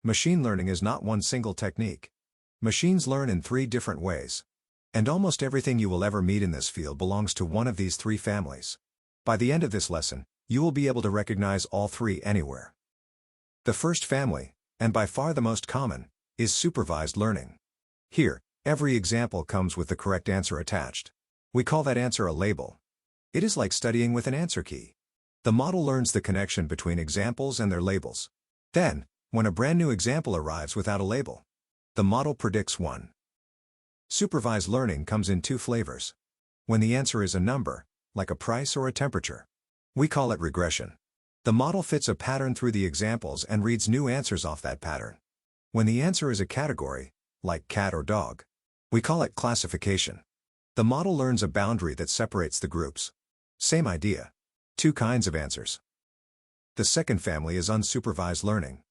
Machine learning is not one single technique. Machines learn in 3 different ways. And almost everything you will ever meet in this field belongs to one of these 3 families. By the end of this lesson, you will be able to recognize all 3 anywhere. The first family, and by far the most common, is supervised learning. Here, every example comes with the correct answer attached. We call that answer a label. It is like studying with an answer key. The model learns the connection between examples and their labels. Then, when a brand new example arrives without a label, the model predicts one. Supervised learning comes in 2 flavors. When the answer is a number, like a price or a temperature, we call it regression. The model fits a pattern through the examples and reads new answers off that pattern. When the answer is a category, like cat or dog, we call it classification. The model learns a boundary that separates the groups. Same idea. 2 kinds of answers. The second family is unsupervised learning.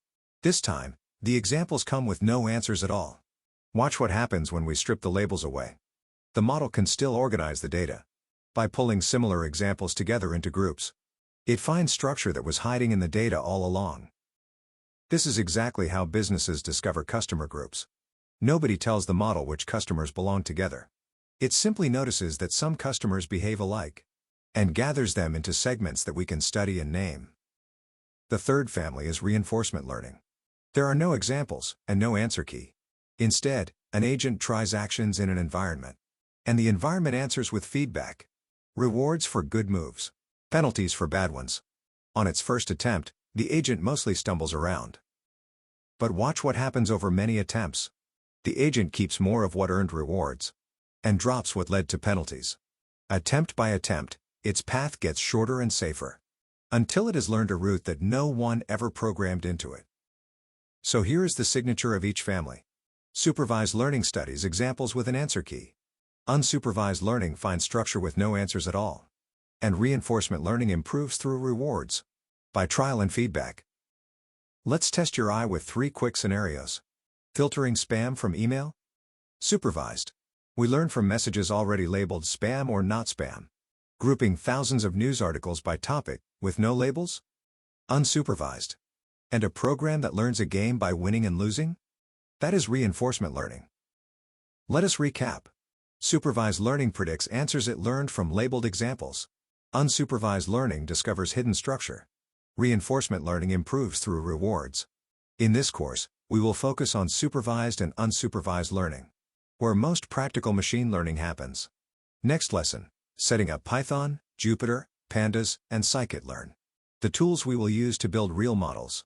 This time, the examples come with no answers at all. Watch what happens when we strip the labels away. The model can still organize the data. By pulling similar examples together into groups, it finds structure that was hiding in the data all along. This is exactly how businesses discover customer groups. Nobody tells the model which customers belong together. It simply notices that some customers behave alike, and gathers them into segments that we can study and name. The third family is reinforcement learning. There are no examples, and no answer key. Instead, an agent tries actions in an environment, and the environment answers with feedback. Rewards for good moves, penalties for bad ones. On its first attempt, the agent mostly stumbles around. But watch what happens over many attempts. The agent keeps more of what earned rewards, and drops what led to penalties. Attempt by attempt, its path gets shorter and safer, until it has learned a route that no one ever programmed into it. So here is the signature of each family. Supervised learning studies examples with an answer key. Unsupervised learning finds structure with no answers at all. And reinforcement learning improves through rewards, by trial and feedback. Let's test your eye with 3 quick scenarios. Filtering spam from email. Supervised. We learn from messages already labeled spam or not spam. Grouping thousands of news articles by topic, with no labels. Unsupervised. And a program that learns a game by winning and losing? That is reinforcement learning. Let us recap. Supervised learning predicts answers it learned from labeled examples. Unsupervised learning discovers hidden structure. Reinforcement learning improves through rewards. In this course, we will focus on supervised and unsupervised learning, where most practical machine learning happens. Next lesson, setting up Python, Jupyter, Pandas, and scikit-learn. The tools we will use to build real models.